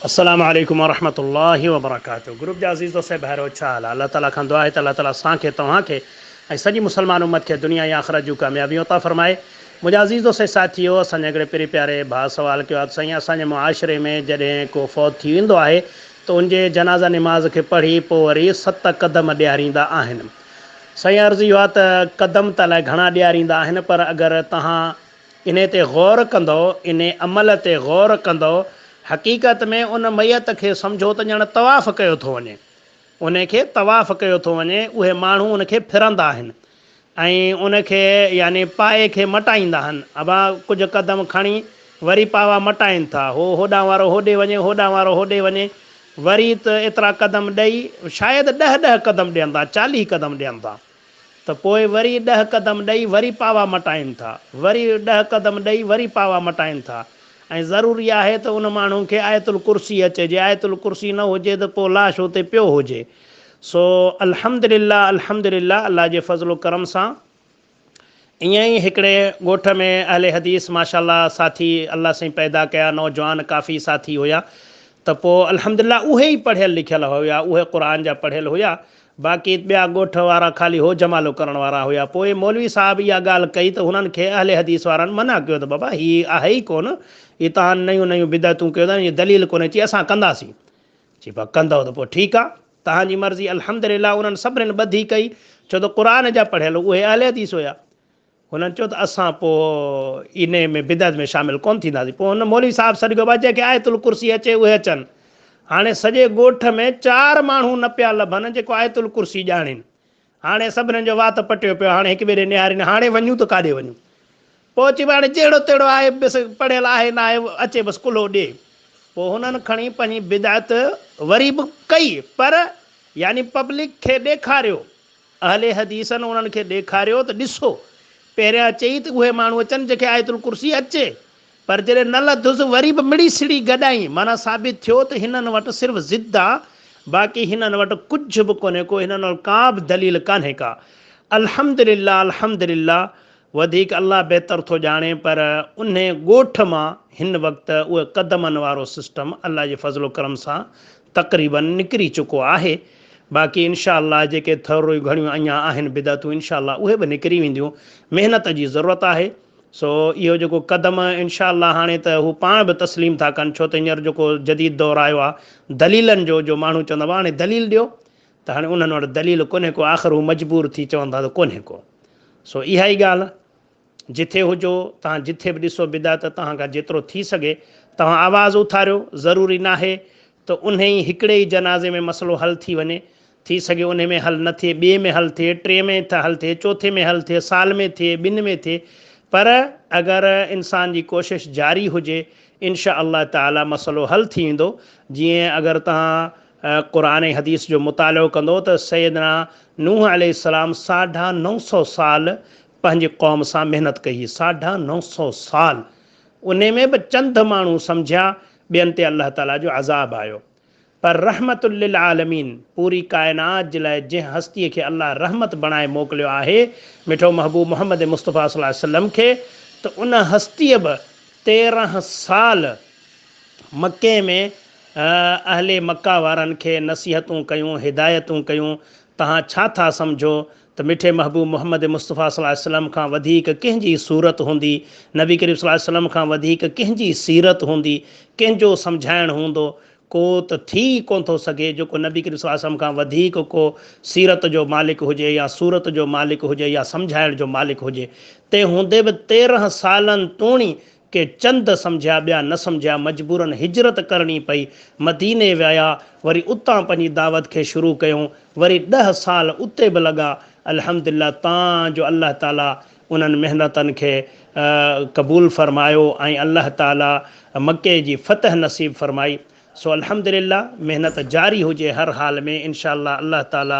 अस्सलामु अलैकुम वरहमतुल्लाहि वबरकातुहू। ग्रुप जा अज़ीज़ दोस्त बहरो छा हाल आहे? अल्लाह ताला खां दुआ आहे त अल्लाह ताला असांखे तव्हांखे ऐं सॼी मुसलमान उम्मत खे दुनिया या आख़िरत जूं कामयाबियूं अता फ़रमाए। मुंहिंजा अज़ीज़ दोस्त साथियो, असांजे हिकिड़े पहिरीं प्यारे भाउ सुवाल कयो आहे त साईं, असांजे मुआशिरे में जॾहिं को फ़ौत थी वेंदो आहे त उनजे जनाज़ा निमाज़ खे पढ़ी पोइ वरी 7 क़दम ॾियारींदा आहिनि। साईं, अर्ज़ु इहो आहे त क़दम त अलाए घणा ॾियारींदा आहिनि, पर अगरि तव्हां इन ते ग़ौर कंदो, इन अमल ते ग़ौर कंदो, हक़ीक़त में उन मैयत खे सम्झो त ॼण तवाफ़ कयो थो वञे, उनखे तवाफ़ कयो थो वञे। उहे माण्हू उनखे फिरंदा आहिनि ऐं उनखे यानी पाए खे मटाईंदा आहिनि। अबा कुझु क़दम खणी वरी पावा मटाइनि था, होॾां वारो होॾे वञे, होॾां वारो होॾे वञे, वरी त एतिरा क़दम ॾेई शायदि 10 क़दम ॾियनि था, 40 क़दम ॾियनि था, त पोइ वरी 10 क़दम ॾेई वरी पावा मटाइनि था, वरी 10 क़दम ॾेई वरी पावा मटाइनि था। ऐं ज़रूरी आहे त उन माण्हू खे आयतुल कुर्सी अचे, जे आयतुल कुर्सी न हुजे त पोइ लाश हुते पियो हुजे। सो अल्हम्दुलिल्लाह अल्हम्दुलिल्लाह, अल्लाह जे फज़ल करम सां ईअं ई हिकिड़े ॻोठ में अहले हदीस माशाअल्लाह साथी अल्लाह साईं पैदा कया, नौजवान काफ़ी साथी हुया, त पोइ अल्हम्दुलिल्लाह उहे ई पढ़ियल लिखियल हुया, उहे क़ुर जा पढ़ियल हुया, बाक़ी ॿिया ॻोठ वारा ख़ाली हो जमालो करण वारा हुया। पोइ मौलवी साहब इहा ॻाल्हि कई त हुननि खे अहले हदीस वारनि मना कयो त बाबा हीअ आहे ई कोन, हीअ तव्हां नयूं नयूं बिदअतूं कयो था, हीअ दलील कोन्हे। चई असां कंदासीं। चई पोइ कंदव त पोइ ठीकु आहे, तव्हांजी मर्ज़ी। अल्हम्दुलिल्लाह उन्हनि सभिनीनि ॿधी कई, छो त क़ुर जा पढ़ियल उहे अहले हदीस हुया। हुननि चयो त असां पोइ इन में बिदअत में शामिलु कोन थींदासीं। पोइ हुन मौलवी साहब सॾु कयो, जंहिंखे आयतुल कुर्सी अचे उहे अचनि। हाणे सॼे ॻोठ में 4 माण्हू न पिया लभनि जेको आयतुल कुर्सी ॼाणीनि। हाणे सभिनीनि जो वात पटियो पियो, हाणे हिक ॿिए ॾे निहारीनि, हाणे वञूं त काॾे वञूं। पोइ अची हाणे जहिड़ो तहिड़ो आहे, बसि पढ़ियल आहे न आहे, अचे बसि कुल्हो ॾे। पोइ हुननि खणी पंहिंजी बिदअत वरी बि कई, पर यानी पब्लिक खे ॾेखारियो, अहले हदीसनि उन्हनि खे ॾेखारियो त ॾिसो। पहिरियां चई त उहे माण्हू अचनि जंहिंखे आयतुल कुर्सी अचे, पर जॾहिं न लथुसि वरी बि मिड़ी सिड़ी गॾाई, माना साबित थियो त हिननि वटि सिर्फ़ु ज़िद आहे, बाक़ी हिननि वटि कुझु बि कोन्हे को, हिननि वटि का बि दलील कान्हे का। अल्हम्दुलिल्लाह अल्हम्दुलिल्लाह, वधीक अल्लाह बहितर थो ॼाणे, पर उन ॻोठ मां हिन वक़्तु उहे क़दमनि वारो सिस्टम अल्लाह जे फज़लो करम सां तक़रीबन निकिरी चुको आहे। बाक़ी इनशा अल्लाह जेके थोरियूं घणियूं अञा आहिनि बिदअतूं, इनशा अल्लाह उहे बि निकिरी वेंदियूं। महिनत जी ज़रूरत आहे। सो इहो जेको क़दम इनशा अल्लाह हाणे त हू पाण बि तस्लीम था कनि, छो त हींअर जेको जदीद दौरु आयो आहे दलीलनि जो माण्हू चवंदा हुआ हाणे दलील ॾियो, त हाणे उन्हनि वटि दलील कोन्हे को, आख़िर हू मजबूर थी चवंदा त कोन्हे को। सो इहा ई ॻाल्हि, जिथे हुजो तव्हां, जिथे बि ॾिसो बिदअत, तव्हां खां जेतिरो थी सघे तव्हां आवाज़ु उथारियो। ज़रूरी न आहे त उन ई हिकिड़े ई जनाज़े में मसइलो हल थी वञे, थी सघे उन में हल न थिए, ॿिए में हल थिए, 3 में हल थिए, 4 में हल थिए, साल में थिए, 2 में थिए, पर अगरि इंसान जी कोशिशि जारी हुजे, इनशा अल्लाह ताला मसइलो हल थी वेंदो। जीअं अगरि तव्हां क़ुर ऐं हदीस जो मुतालो कंदो त सैयदना नूह अलैहिस्सलाम 950 साल पंहिंजे क़ौम सां महिनत कई, 950 साल। उन में बि चंद माण्हू सम्झिया, ॿियनि ते अल्लाह ताला जो अज़ाब आयो। पर रहमतुल लिल आलमीन, पूरी काइनात जे लाइ जंहिं हस्तीअ खे अल्लाह रहमत बणाए मोकिलियो आहे, मिठो महबूब मोहम्मद मुस्तफ़ा सल्लल्लाहु अलैहि वसल्लम खे, त उन हस्तीअ बि 13 साल मके में अहले मक्का वारनि खे नसीहतूं कयूं, हिदायतूं कयूं। तव्हां छा था सम्झो त मिठे महबूब मोहम्मद मुस्तफ़ा सल्लल्लाहु अलैहि वसल्लम खां वधीक कंहिंजी सूरत हूंदी, नबी करीम सल्लल्लाहु अलैहि वसल्लम खां वधीक कंहिंजी सीरत हूंदी, कंहिंजो सम्झाइणु हूंदो? को त थी कोन थो सघे जेको नबी करीम सल्लल्लाहु अलैहि वसल्लम खां वधीक को सीरत जो मालिक हुजे, या सूरत जो मालिक हुजे, या सम्झाइण जो मालिक हुजे। तंहिं हूंदे बि 13 सालनि तोणी के चंद सम्झिया, ॿिया न सम्झिया, मजबूरनि हिजरत करणी पई, मदीने विया, वरी उतां पंहिंजी दावत खे शुरू कयूं, वरी 10 साल उते बि लॻा। अल्हम्दुलिल्लाह, तव्हांजो अल्लाह ताला उन्हनि महिनतनि खे क़बूल फ़रमायो ऐं अल्लाह ताला मके जी फ़तह नसीब फ़रमाई। सो अल्हम्दुलिल्लाह, महिनत जारी हुजे हर हाल में, इनशा अल्लाह अल्लाह ताला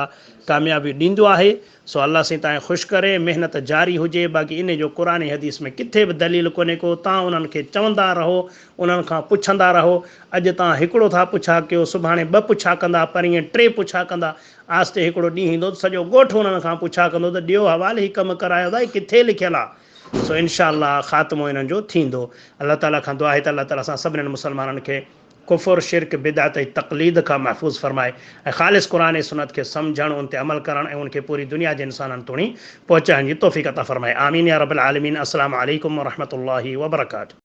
कामयाबी ॾींदो आहे। सो अल्लाह साईं तव्हांखे ख़ुशि करे, महिनत जारी हुजे। बाक़ी इन जो क़ुर हदीस में किथे बि दलील कोन्हे को, तव्हां उन्हनि खे चवंदा रहो, उन्हनि खां पुछंदा रहो। अॼु तव्हां हिकिड़ो था पुछा कयो, सुभाणे 2 पुछा कंदा, परीहं 3 पुछा कंदा, आस्ते हिकिड़ो ॾींहुं ईंदो त सॼो ॻोठु उन्हनि खां पुछा कंदो त ॾियो हवाले, हीउ कमु करायो था, हीउ किथे लिखियलु आहे। सो इनशा अल्लाह ख़ात्मो इन्हनि जो थींदो। अल्लाह ताला खां दुआ आहे त अल्लाह ताला असां सभिनीनि मुसलमाननि खे कुफर शिरक बिदअत तकलीद का महफूज फरमाए खालिस कुरान सुन्नत के समझण उन ते अमल करण ऐं उनके पूरी दुनिया के इंसानन तुणी पहुचाइण जी तौफ़ीक़ अता फरमाए। आमीन या रब्बल आलमीन। अस्सलामु अलैकुम व रहमतुल्लाहि व बरकातहू।